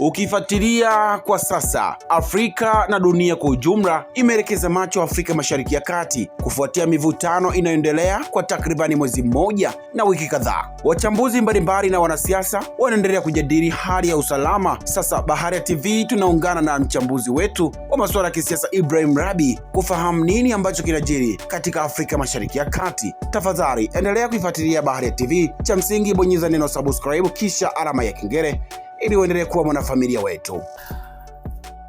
Ukifuatilia kwa sasa, Afrika na dunia kwa ujumla imeelekeza macho Afrika Mashariki ya Kati kufuatia mivutano inayoendelea kwa takribani mwezi mmoja na wiki kadhaa. Wachambuzi mbalimbali na wanasiasa wanaendelea kujadili hali ya usalama. Sasa Baharia TV tunaungana na mchambuzi wetu wa masuala ya kisiasa Ibrahim Rabi kufahamu nini ambacho kinajiri katika Afrika Mashariki ya Kati. Tafadhali endelea kuifuatilia Baharia TV. Cha msingi bonyeza neno subscribe kisha alama ya kengele ili uendelee kuwa mwanafamilia wetu.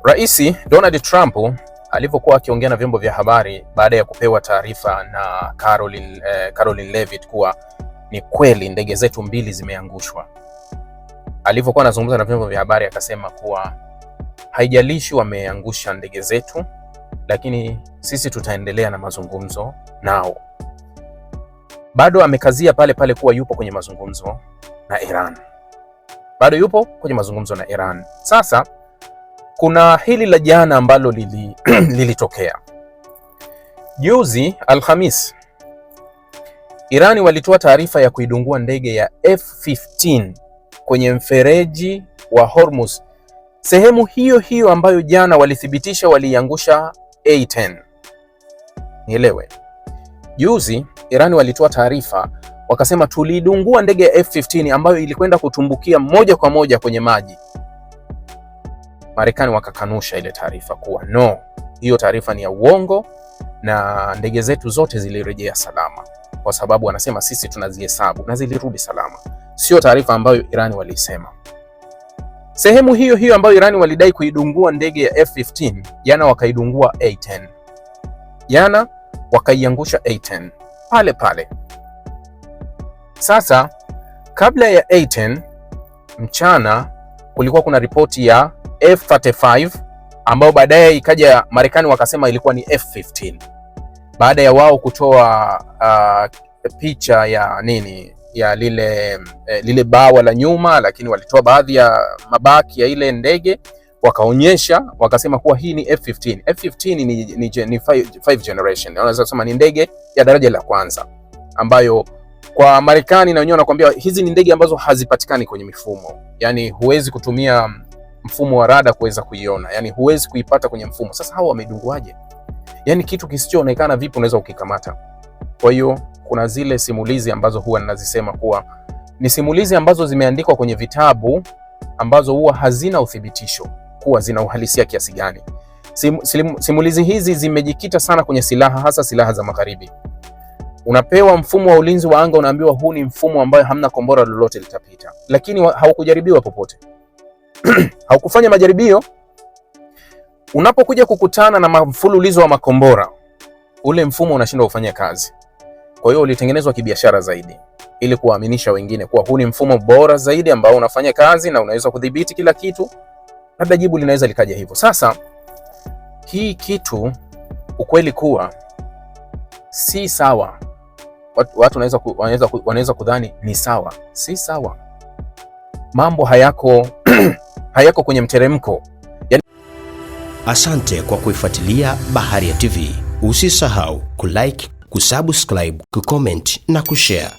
Rais Donald Trump alivyokuwa akiongea na vyombo vya habari baada ya kupewa taarifa na Caroline Levitt kuwa ni kweli ndege zetu mbili zimeangushwa, alivyokuwa anazungumza na vyombo vya habari akasema kuwa haijalishi wameangusha ndege zetu, lakini sisi tutaendelea na mazungumzo nao. Bado amekazia pale pale kuwa yupo kwenye mazungumzo na Iran. Bado yupo kwenye mazungumzo na Iran. Sasa kuna hili la jana ambalo lilitokea juzi Alhamis. Irani walitoa taarifa ya kuidungua ndege ya F-15 kwenye mfereji wa Hormuz, sehemu hiyo hiyo ambayo jana walithibitisha waliangusha A-10. Nielewe, juzi Irani walitoa taarifa wakasema tulidungua ndege ya F-15 ambayo ilikwenda kutumbukia moja kwa moja kwenye maji. Marekani wakakanusha ile taarifa kuwa no, hiyo taarifa ni ya uongo na ndege zetu zote zilirejea salama, kwa sababu wanasema sisi tunazihesabu na zilirudi salama. Sio taarifa ambayo Irani walisema. Sehemu hiyo hiyo ambayo Irani walidai kuidungua ndege ya F-15, jana wakaidungua A-10. Jana wakaiangusha A-10 pale pale. Sasa kabla ya A-10 mchana kulikuwa kuna ripoti ya F-35 ambayo baadaye ikaja Marekani wakasema ilikuwa ni F-15 baada ya wao kutoa picha ya ya lile bawa la nyuma, lakini walitoa baadhi ya mabaki ya ile ndege wakaonyesha, wakasema kuwa hii ni F-15. F-15 ni 5 generation, wanaweza kusema ni ndege ya daraja la kwanza ambayo kwa Marekani na wenyewe wanakuambia hizi ni ndege ambazo hazipatikani kwenye mifumo. Yani huwezi kutumia mfumo wa rada kuweza kuiona. Yani huwezi kuipata kwenye mfumo. Sasa hawa wamedunguaje? Yani kitu kisichoonekana vipi unaweza ukikamata? Kwa hiyo kuna zile simulizi ambazo huwa ninazisema kuwa ni simulizi ambazo zimeandikwa kwenye vitabu ambazo huwa hazina uthibitisho kuwa zina uhalisia kiasi gani. Simulizi hizi zimejikita sana kwenye silaha, hasa silaha za magharibi. Unapewa mfumo wa ulinzi wa anga, unaambiwa huu ni mfumo ambayo hamna kombora lolote litapita, lakini haukujaribiwa popote. Haukufanya majaribio. Unapokuja kukutana na mfululizo wa makombora, ule mfumo unashindwa kufanya kazi. Kwa hiyo ulitengenezwa kibiashara zaidi ili kuwaaminisha wengine kuwa huu ni mfumo bora zaidi ambao unafanya kazi na unaweza kudhibiti kila kitu. Labda jibu linaweza likaja hivyo. Sasa hii kitu ukweli kuwa si sawa. Watu wanaweza kudhani ni sawa. Si sawa. Mambo hayako hayako kwenye mteremko. Asante kwa kuifuatilia Baharia TV. Usisahau kulike, kusubscribe, kucomment na kushare.